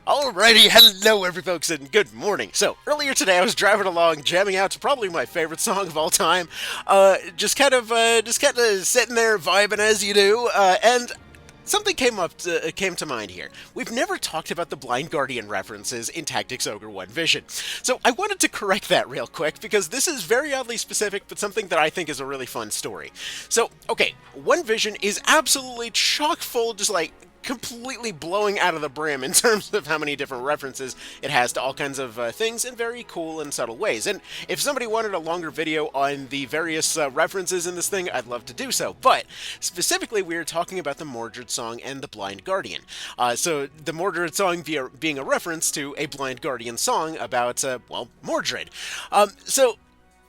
Alrighty, hello every folks, and good morning. So, earlier today I was driving along, jamming out to probably my favorite song of all time, just kind of sitting there vibing as you do, and something came to mind here. We've never talked about the Blind Guardian references in Tactics Ogre 1 Vision. So I wanted to correct that real quick because this is very oddly specific, but something that I think is a really fun story. So, okay, 1 Vision is absolutely chock full, just like completely blowing out of the brim in terms of how many different references it has to all kinds of things in very cool and subtle ways. And if somebody wanted a longer video on the various references in this thing, I'd love to do so. But specifically, we are talking about the Mordred song and the Blind Guardian. So the Mordred song being a reference to a Blind Guardian song about, well, Mordred. So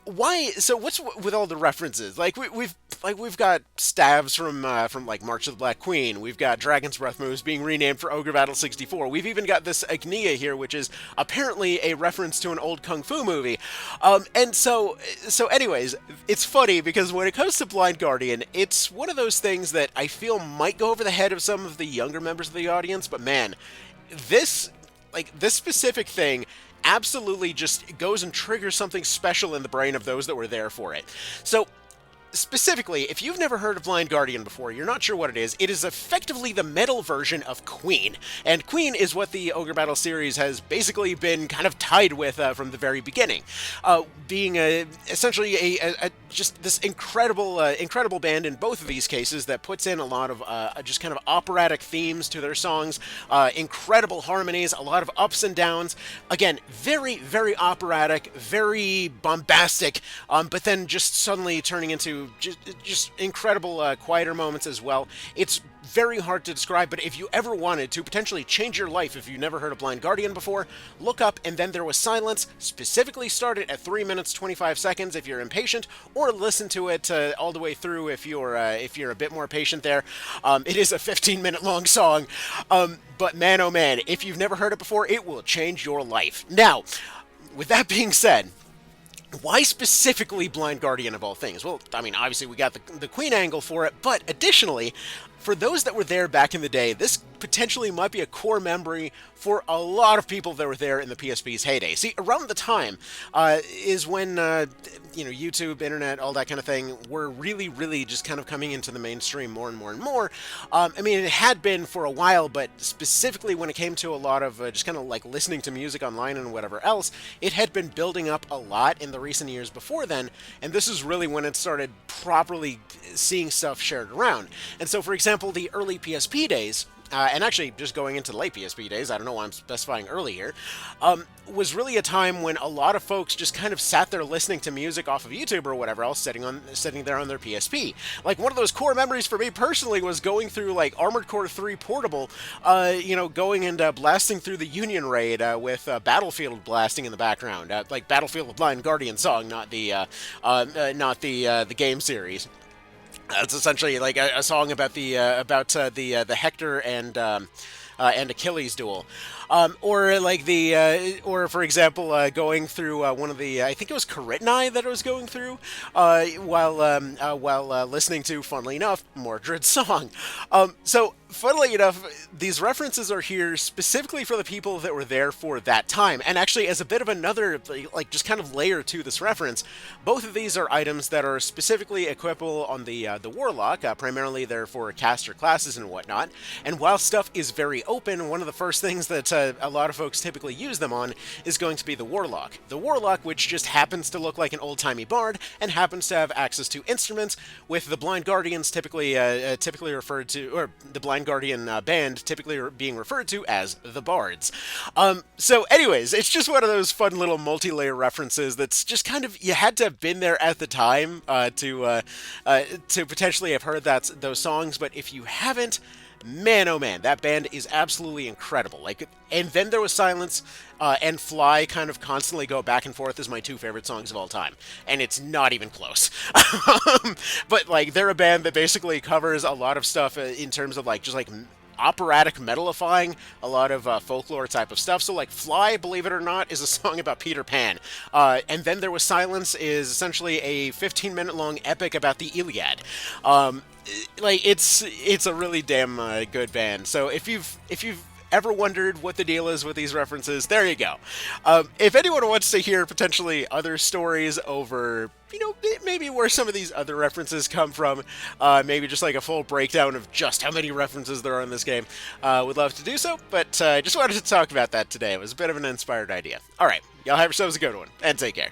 why? So what's with all the references? We've got stabs from like March of the Black Queen. We've got Dragon's Breath moves being renamed for Ogre Battle 64. We've even got this Agnia here, which is apparently a reference to an old kung fu movie. Anyways, it's funny because when it comes to Blind Guardian, it's one of those things that I feel might go over the head of some of the younger members of the audience. But man, this this specific thing absolutely just goes and triggers something special in the brain of those that were there for it. So, specifically, if you've never heard of Blind Guardian before, you're not sure what it is effectively the metal version of Queen. And Queen is what the Ogre Battle series has basically been kind of tied with from the very beginning. Being essentially just this incredible band in both of these cases that puts in a lot of just kind of operatic themes to their songs, incredible harmonies, a lot of ups and downs. Again, very operatic, very bombastic, but then just suddenly turning into just incredible quieter moments as well. It's very hard to describe, but if you ever wanted to potentially change your life if you've never heard of Blind Guardian before, look up And Then There Was Silence, specifically start it at 3 minutes 25 seconds if you're impatient, or listen to it all the way through if you're a bit more patient there. It is a 15-minute long song, but man oh man, if you've never heard it before, it will change your life. Now, with that being said, why specifically Blind Guardian of all things? Well, I mean, obviously we got the Queen angle for it, but additionally, for those that were there back in the day, this potentially might be a core memory for a lot of people that were there in the PSP's heyday. See, around the time is when, YouTube, internet, all that kind of thing were really just kind of coming into the mainstream more and more. I mean, it had been for a while, but specifically when it came to a lot of just kind of like listening to music online and whatever else, it had been building up a lot in the recent years before then, and this is really when it started properly seeing stuff shared around. And so, for example, the early PSP days, and actually just going into the late PSP days, I don't know why I'm specifying early here, was really a time when a lot of folks just kind of sat there listening to music off of YouTube or whatever else, sitting there on their PSP. Like, one of those core memories for me personally was going through, like, Armored Core 3 Portable, going and blasting through the Union Raid with Battlefield blasting in the background, like Battlefield Blind Guardian song, not the game series. It's essentially like a song about the Hector and Achilles duel, or for example, going through one of the, I think it was Karitnai that I was going through, while listening to, funnily enough, Mordred's song. So funnily enough, these references are here specifically for the people that were there for that time. And actually, as a bit of another, like, just kind of layer to this reference, both of these are items that are specifically equipable on the Warlock. Primarily, they're for caster classes and whatnot. And while stuff is very open, one of the first things that a lot of folks typically use them on is going to be the Warlock. The Warlock, which just happens to look like an old-timey bard and happens to have access to instruments, with the Blind Guardians typically referred to, or the Blind Guardian band typically being referred to as the Bards. So anyways, it's just one of those fun little multi-layer references that's just kind of, you had to have been there at the time to potentially have heard those songs, but if you haven't, man, oh man, that band is absolutely incredible. Like, And Then There Was Silence and Fly kind of constantly go back and forth as my two favorite songs of all time, and it's not even close. But like, they're a band that basically covers a lot of stuff in terms of like just like operatic metalifying, a lot of folklore type of stuff. So like Fly, believe it or not, is a song about Peter Pan. And Then There Was Silence is essentially a 15-minute long epic about the Iliad. Like, it's a really damn good band. So if you've ever wondered what the deal is with these references, there you go. If anyone wants to hear potentially other stories over, maybe where some of these other references come from, maybe just like a full breakdown of just how many references there are in this game, would love to do so, but I just wanted to talk about that today. It was a bit of an inspired idea. Alright, y'all have yourselves a good one, and take care.